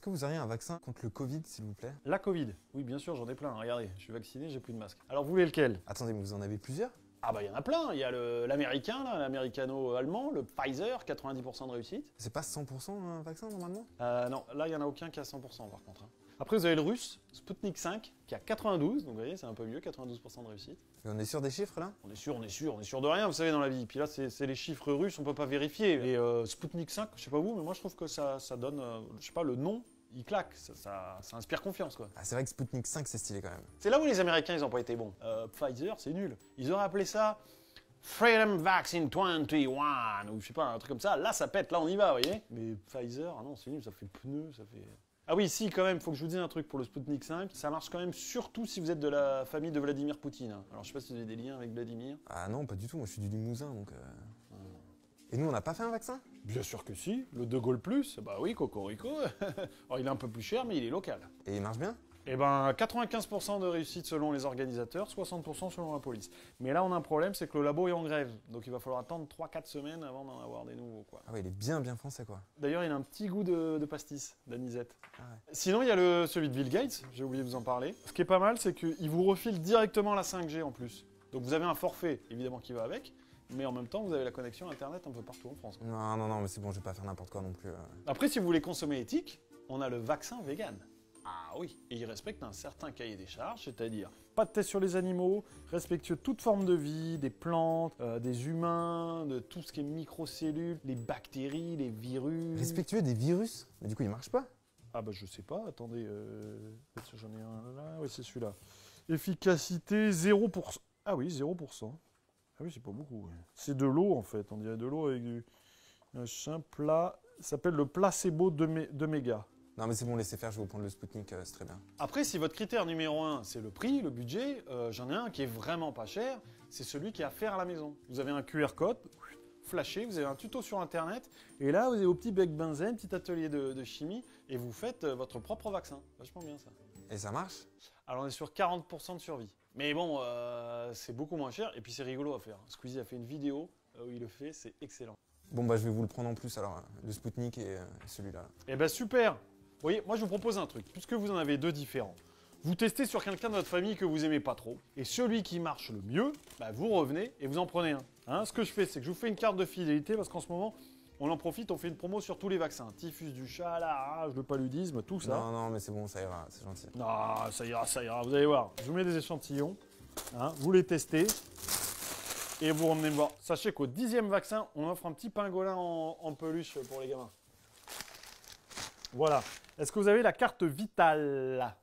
Est-ce que vous auriez un vaccin contre le Covid, s'il vous plaît? La Covid. Oui, bien sûr, j'en ai plein. Regardez, je suis vacciné, j'ai plus de masque. Alors, vous voulez lequel? Attendez, mais vous en avez plusieurs? Ah bah, il y en a plein. Il y a l'américain, l'américano-allemand, le Pfizer, 90% de réussite. C'est pas 100% un vaccin, normalement? Non, là, il n'y en a aucun qui a 100% par contre. Après, vous avez le russe, Sputnik 5, qui a 92, donc vous voyez, c'est un peu mieux, 92% de réussite. Et on est sûr des chiffres, là? On est sûr de rien, vous savez, dans la vie. Puis là, c'est les chiffres russes, on peut pas vérifier. Et Sputnik 5, je sais pas vous, mais moi, je trouve que ça donne, je sais pas, le nom, il claque, ça inspire confiance, quoi. Ah, c'est vrai que Sputnik 5, c'est stylé, quand même. C'est là où les Américains, ils ont pas été bons. Pfizer, c'est nul. Ils auraient appelé ça Freedom Vaccine 21, ou je sais pas, un truc comme ça. Là, ça pète, là, on y va, vous voyez. Mais Pfizer, ah non, c'est nul, ça fait pneu, ça fait... Ah oui, si, quand même, faut que je vous dise un truc pour le Sputnik 5. Ça marche quand même surtout si vous êtes de la famille de Vladimir Poutine. Alors, je sais pas si vous avez des liens avec Vladimir. Ah non, pas du tout, moi je suis du Limousin, donc... Et nous, on n'a pas fait un vaccin? Bien sûr que si, le De Gaulle Plus, bah oui, cocorico. Alors, il est un peu plus cher, mais il est local. Et il marche bien? Eh ben, 95% de réussite selon les organisateurs, 60% selon la police. Mais là, on a un problème, c'est que le labo est en grève. Donc, il va falloir attendre 3-4 semaines avant d'en avoir des nouveaux, quoi. Ah ouais, il est bien français, quoi. D'ailleurs, il a un petit goût de pastis, d'anisette. Ah ouais. Sinon, il y a celui de Bill Gates, j'ai oublié de vous en parler. Ce qui est pas mal, c'est qu'il vous refile directement la 5G en plus. Donc, vous avez un forfait, évidemment, qui va avec. Mais en même temps, vous avez la connexion Internet un peu partout en France. Non, mais c'est bon, je vais pas faire n'importe quoi non plus. Après, si vous voulez consommer éthique, on a le vaccin vegan. Ah oui, et il respecte un certain cahier des charges, c'est-à-dire pas de tests sur les animaux, respectueux de toute forme de vie, des plantes, des humains, de tout ce qui est microcellules, les bactéries, les virus... Respectueux des virus? Mais du coup, il marche pas? Ah bah je sais pas, attendez, j'en ai un là, oui c'est celui-là. Efficacité 0%. Ah oui, 0%. Ah oui, c'est pas beaucoup. Ouais. C'est de l'eau en fait, on dirait de l'eau avec du machin plat. Ça s'appelle le placebo de méga. Non mais c'est bon, laissez faire, je vais vous prendre le Sputnik, c'est très bien. Après, si votre critère numéro 1, c'est le prix, le budget, j'en ai un qui est vraiment pas cher, c'est celui qui est à faire à la maison. Vous avez un QR code, flashé, vous avez un tuto sur internet, et là vous avez au petit bec benzène, petit atelier de chimie, et vous faites votre propre vaccin. Vachement bien ça. Et ça marche? Alors on est sur 40% de survie. Mais bon, c'est beaucoup moins cher, et puis c'est rigolo à faire. Squeezie a fait une vidéo où il le fait, c'est excellent. Bon bah je vais vous le prendre en plus alors, le Sputnik et celui-là. Eh ben super! Vous voyez, moi je vous propose un truc, puisque vous en avez deux différents. Vous testez sur quelqu'un de votre famille que vous aimez pas trop, et celui qui marche le mieux, bah, vous revenez et vous en prenez un. Hein, ce que je fais, c'est que je vous fais une carte de fidélité, parce qu'en ce moment, on en profite, on fait une promo sur tous les vaccins. Typhus du chat, la rage, le paludisme, tout ça. Non, mais c'est bon, ça ira, c'est gentil. Non, ça ira, vous allez voir. Je vous mets des échantillons, hein, vous les testez, et vous revenez me voir. Sachez qu'au 10e vaccin, on offre un petit pingolin en peluche pour les gamins. Voilà. Est-ce que vous avez la carte vitale ?